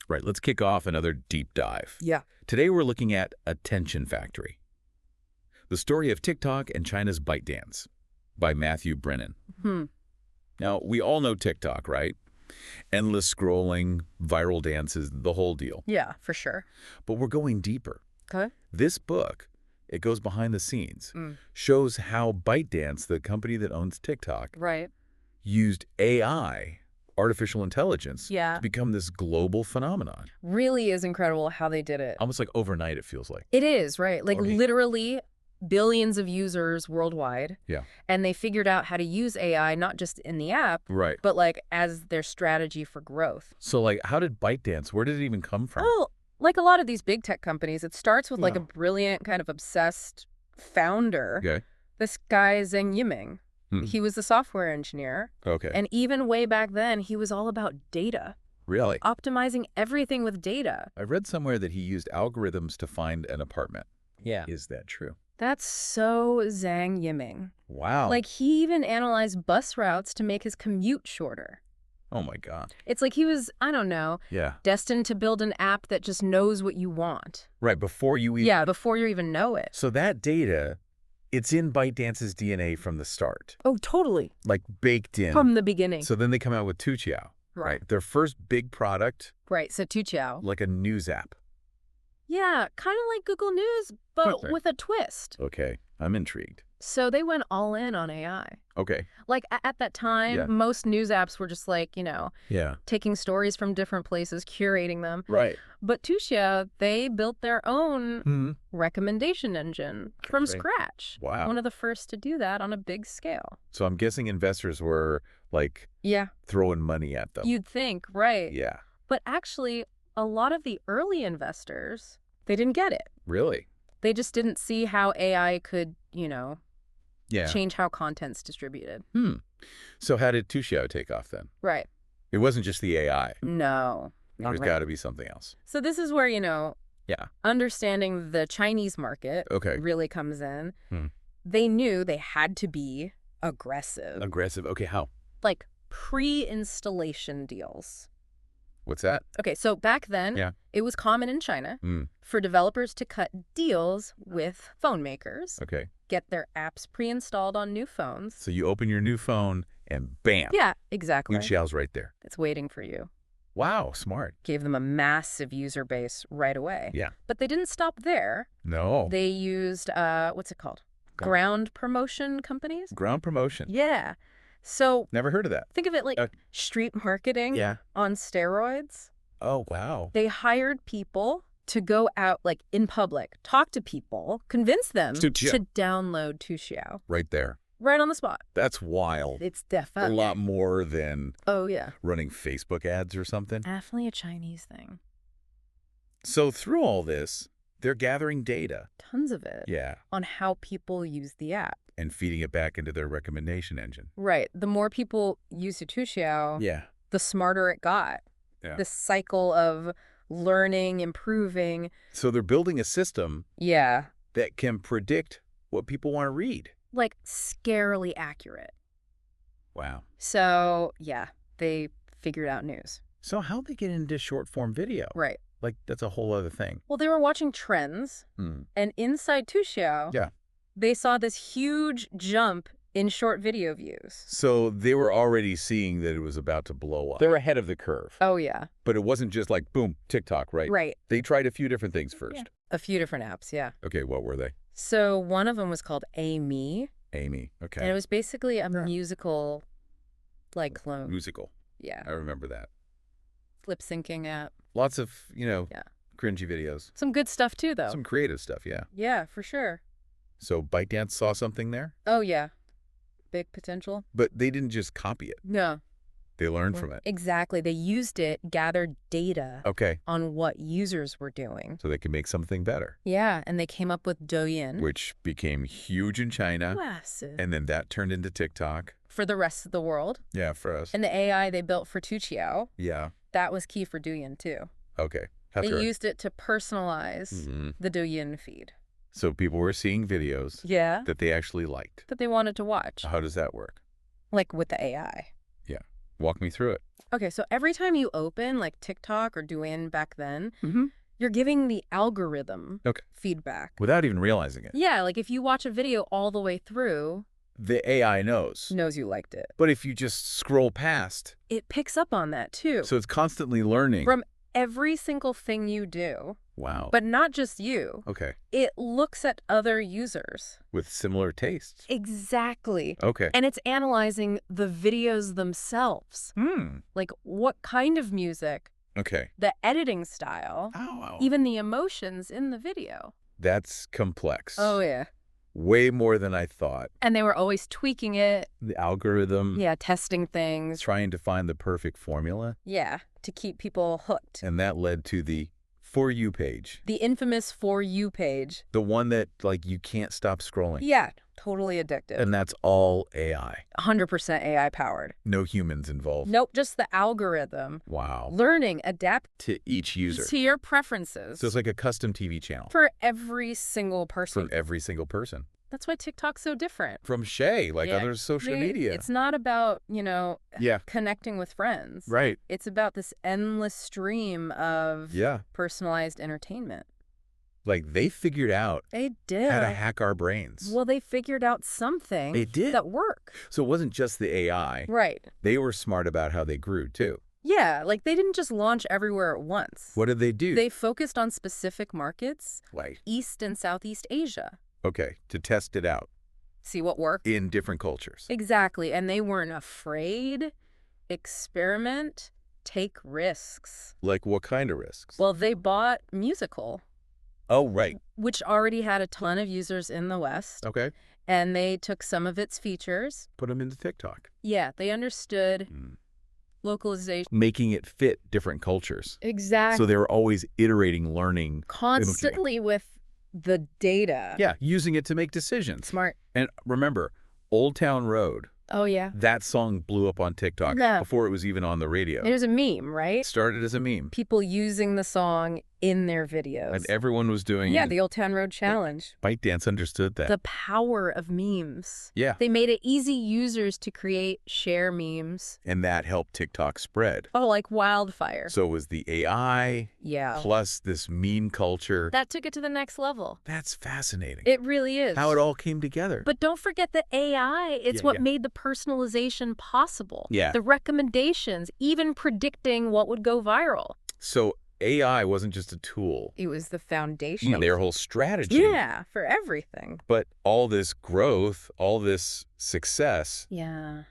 Right, let's kick off another deep dive. Yeah. Today we're looking at Attention Factory. The Story of TikTok and China's ByteDance by Matthew Brennan. Now, we all know TikTok, right? Endless scrolling, viral dances, the whole deal. Yeah, for sure. But we're going deeper. Okay. This book, it goes behind the scenes, shows how ByteDance, the company that owns TikTok, Right. used AI, artificial intelligence, Yeah. to become this global phenomenon. Really is incredible how they did it. Almost like overnight, it feels like. It is, right? Like Okay. literally billions of users worldwide. Yeah. And they figured out how to use AI, not just in the app, Right. but like as their strategy for growth. So, like, how did ByteDance, where did it even come from? Oh, like a lot of these big tech companies, it starts with like Yeah. a brilliant kind of obsessed founder. Okay. This guy, Zheng Yiming. He was a software engineer. Okay. And even way back then, he was all about data, Really? optimizing everything with data. I read somewhere that he used algorithms to find an apartment. Yeah. Is that true? That's so Zhang Yiming. Wow. Like, he even analyzed bus routes to make his commute shorter. Oh, my God. It's like he was, I don't know, Yeah. destined to build an app that just knows what you want. Right, before you even... Yeah, before you even know it. So that data, it's in ByteDance's DNA from the start. Oh, totally. Like, baked in. From the beginning. So then they come out with Tuqiao. Right. Their first big product, Right, so Tuqiao. like a news app. Yeah, kind of like Google News, but Okay. with a twist. Okay, I'm intrigued. So they went all in on AI. Okay. Like, at that time, Yeah. most news apps were just like, you know, Yeah. taking stories from different places, curating them. Right. But Tuqiao, they built their own recommendation engine from Okay. scratch. Wow. One of the first to do that on a big scale. So I'm guessing investors were, like, Yeah. throwing money at them. You'd think, right. Yeah. But actually, a lot of the early investors, they didn't get it. Really? They just didn't see how AI could, you know, Yeah. change how content's distributed. So how did Tuqiao take off then? Right. It wasn't just the AI. No. There's got to be something else. So this is where, you know, Yeah. understanding the Chinese market Okay. really comes in. Hmm. They knew they had to be aggressive. Aggressive. Okay, how? Like pre-installation deals. What's that? Okay, so back then, Yeah. it was common in China for developers to cut deals with phone makers, Okay. get their apps pre-installed on new phones. So you open your new phone and bam. Yeah, exactly. Tuqiao's right there. It's waiting for you. Wow, smart. Gave them a massive user base right away. Yeah. But they didn't stop there. No. They used, what's it called? Ground promotion companies? Ground promotion. Yeah. So Never heard of that. think of it like street marketing Yeah. on steroids. Oh, wow. They hired people to go out, like, in public, talk to people, convince them to download Tuqiao. Right there. Right on the spot. That's wild. It's A definitely. lot more than Oh, yeah. running Facebook ads or something. Definitely a Chinese thing. So through all this, they're gathering data. Tons of it. Yeah. On how people use the app. And feeding it back into their recommendation engine. Right. The more people use Tuqiao, Yeah. the smarter it got. Yeah. This cycle of learning, improving. So they're building a system Yeah. that can predict what people want to read. Like, scarily accurate. Wow. So, yeah, they figured out news. So how'd they get into short form video? Right. Like, that's a whole other thing. Well, they were watching trends, and inside Tuqiao, Yeah. they saw this huge jump in short video views. So they were already seeing that it was about to blow up. They're ahead of the curve. Oh, yeah. But it wasn't just like, boom, TikTok, right? Right. They tried a few different things first. Yeah. A few different apps, yeah. Okay, what were they? So one of them was called Amy, Amy. Okay. and it was basically a musical, like, clone. Musical. Yeah. I remember that. Lip syncing app. Lots of, Yeah. cringy videos. Some good stuff, too, though. Some creative stuff, yeah. Yeah, for sure. So ByteDance saw something there? Oh, yeah. Big potential. But they didn't just copy it. No. They learned from it. Exactly. They used it, gathered data Okay. on what users were doing. So they could make something better. Yeah, and they came up with Douyin. Which became huge in China. Massive. And then that turned into TikTok. For the rest of the world. Yeah, for us. And the AI they built for Tuqiao, Yeah. that was key for Douyin, too. Okay. They used it to personalize the Douyin feed. So people were seeing videos Yeah. that they actually liked. That they wanted to watch. How does that work? Like with the AI. Yeah. Walk me through it. Okay, so every time you open like TikTok or Douyin back then, you're giving the algorithm feedback. Without even realizing it. Yeah, like if you watch a video all the way through, the AI knows you liked it. But if you just scroll past, it picks up on that too. So it's constantly learning. From every single thing you do. Wow. But not just you. Okay. It looks at other users. With similar tastes. Exactly. Okay. And it's analyzing the videos themselves. Like what kind of music. Okay. The editing style. Oh. Even the emotions in the video. That's complex. Oh, yeah. Way more than I thought. And they were always tweaking it. The algorithm. Yeah, testing things. Trying to find the perfect formula. Yeah, to keep people hooked. And that led to the For You page. The infamous For You page. The one that, like, you can't stop scrolling. Yeah, totally addictive. And that's all AI. 100% AI powered. No humans involved. Nope, just the algorithm. Wow. Learning, adapt to each user. To your preferences. So it's like a custom TV channel. For every single person. For every single person. That's why TikTok's so different. From Shay, like other social media. It's not about, connecting with friends. Right. It's about this endless stream of personalized entertainment. Like they figured out how to hack our brains. Well, they figured out something that worked. So it wasn't just the AI. Right. They were smart about how they grew, too. Yeah, like they didn't just launch everywhere at once. What did they do? They focused on specific markets, like East and Southeast Asia. Okay, to test it out. See what worked? In different cultures. Exactly, and they weren't afraid. Experiment, take risks. Like what kind of risks? Well, they bought Musical. Oh, right. Which already had a ton of users in the West. Okay. And they took some of its features. Put them into TikTok. Yeah, they understood localization. Making it fit different cultures. Exactly. So they were always iterating, learning. Constantly with the data. Yeah, using it to make decisions. Smart. And remember, Old Town Road. Oh, yeah. That song blew up on TikTok before it was even on the radio. It was a meme, right? It started as a meme. People using the song in their videos. And everyone was doing it. Yeah, the Old Town Road Challenge. ByteDance understood that. The power of memes. Yeah. They made it easy users to create, share memes. And that helped TikTok spread. Oh, like wildfire. So it was the AI plus this meme culture. That took it to the next level. That's fascinating. It really is. How it all came together. But don't forget the AI. It's what made the personalization possible. Yeah. The recommendations, even predicting what would go viral. So AI wasn't just a tool. It was the foundation. Their whole strategy. Yeah, for everything. But all this growth, all this success. Yeah.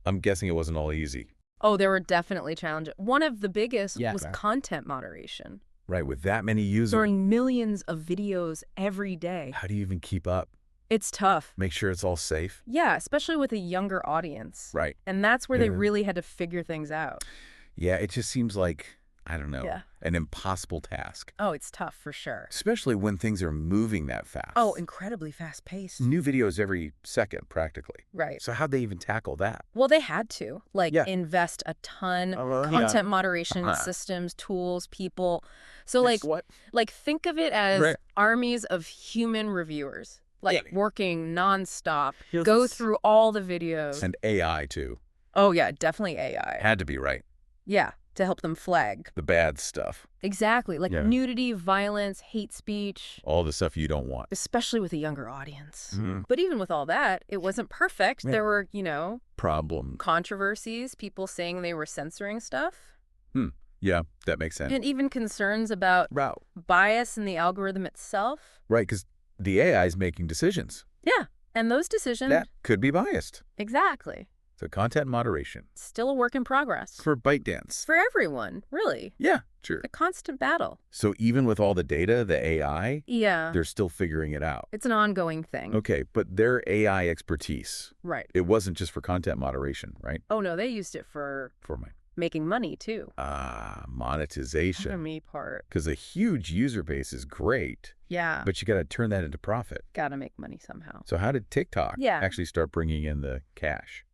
I'm guessing it wasn't all easy. Oh, there were definitely challenges. One of the biggest was content moderation. Right, with that many users. Storing millions of videos every day. How do you even keep up? It's tough. Make sure it's all safe? Yeah, especially with a younger audience. Right. And that's where they really had to figure things out. Yeah, it just seems like, I don't know, an impossible task. Oh, it's tough for sure. Especially when things are moving that fast. Oh, incredibly fast paced. New videos every second, practically. Right. So how'd they even tackle that? Well, they had to, invest a ton, content moderation systems, tools, people. So think of it as armies of human reviewers, working nonstop, go through all the videos. And AI too. Oh, yeah, definitely AI. Had to be, right? Yeah, to help them flag. The bad stuff. Exactly, like nudity, violence, hate speech. All the stuff you don't want. Especially with a younger audience. But even with all that, it wasn't perfect. Yeah. There were, problems. Controversies, people saying they were censoring stuff. Yeah, that makes sense. And even concerns about bias in the algorithm itself. Right, because the AI is making decisions. Yeah, and those decisions... that could be biased. Exactly. So content moderation. Still a work in progress. For ByteDance. For everyone, really. Yeah, sure. A constant battle. So even with all the data, the AI, they're still figuring it out. It's an ongoing thing. Okay, but their AI expertise. Right. It wasn't just for content moderation, right? Oh, no, they used it for making money, too. Monetization. The me part. Because a huge user base is great. Yeah. But you got to turn that into profit. Got to make money somehow. So how did TikTok actually start bringing in the cash?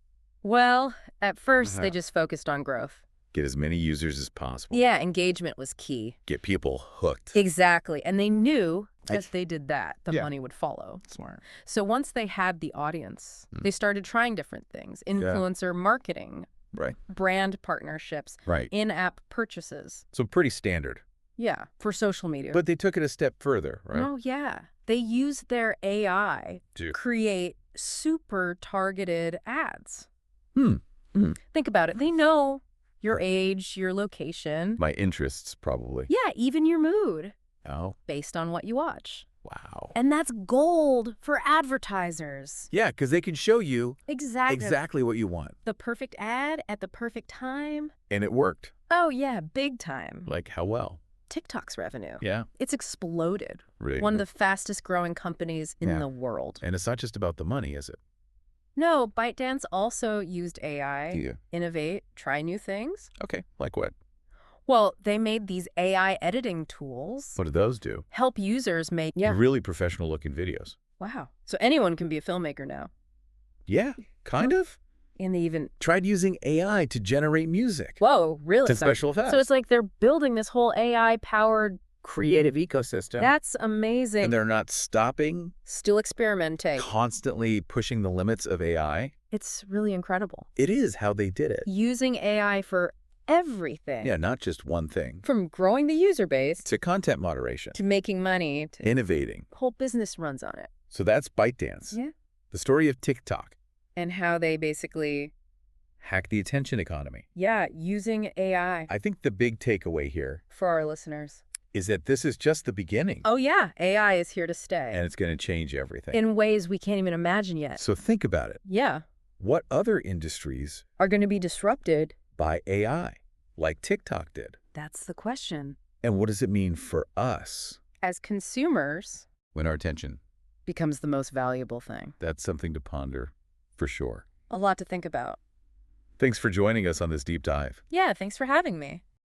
Well, at first, they just focused on growth. Get as many users as possible. Yeah, engagement was key. Get people hooked. Exactly. And they knew as they did that, the money would follow. Smart. So once they had the audience, they started trying different things. Influencer marketing, Right. brand partnerships, Right. in-app purchases. So pretty standard. Yeah, for social media. But they took it a step further, right? Oh, yeah. They used their AI to create super targeted ads. Think about it. They know your age, your location. My interests, probably. Yeah, even your mood. Oh. Based on what you watch. Wow. And that's gold for advertisers. Yeah, because they can show you exactly what you want. The perfect ad at the perfect time. And it worked. Oh, yeah, big time. Like how well? TikTok's revenue. Yeah. It's exploded. Really? One of the fastest growing companies in the world. And it's not just about the money, is it? No, ByteDance also used AI, innovate, try new things. Okay, like what? Well, they made these AI editing tools. What do those do? Help users make really professional-looking videos. Wow. So anyone can be a filmmaker now. Yeah, kind of. And they even tried using AI to generate music. Whoa, really? To special effects. So it's like they're building this whole AI-powered creative ecosystem. That's amazing. And they're not stopping. Still experimenting. Constantly pushing the limits of AI. It's really incredible. It is how they did it. Using AI for everything. Yeah, not just one thing. From growing the user base. To content moderation. To making money. To innovating. Whole business runs on it. So that's ByteDance. Yeah. The story of TikTok. And how they basically hack the attention economy. Yeah, using AI. I think the big takeaway here for our listeners is that this is just the beginning. Oh, yeah. AI is here to stay. And it's going to change everything. In ways we can't even imagine yet. So think about it. Yeah. What other industries are going to be disrupted by AI, like TikTok did? That's the question. And what does it mean for us? As consumers. When our attention becomes the most valuable thing. That's something to ponder, for sure. A lot to think about. Thanks for joining us on this deep dive. Yeah, thanks for having me.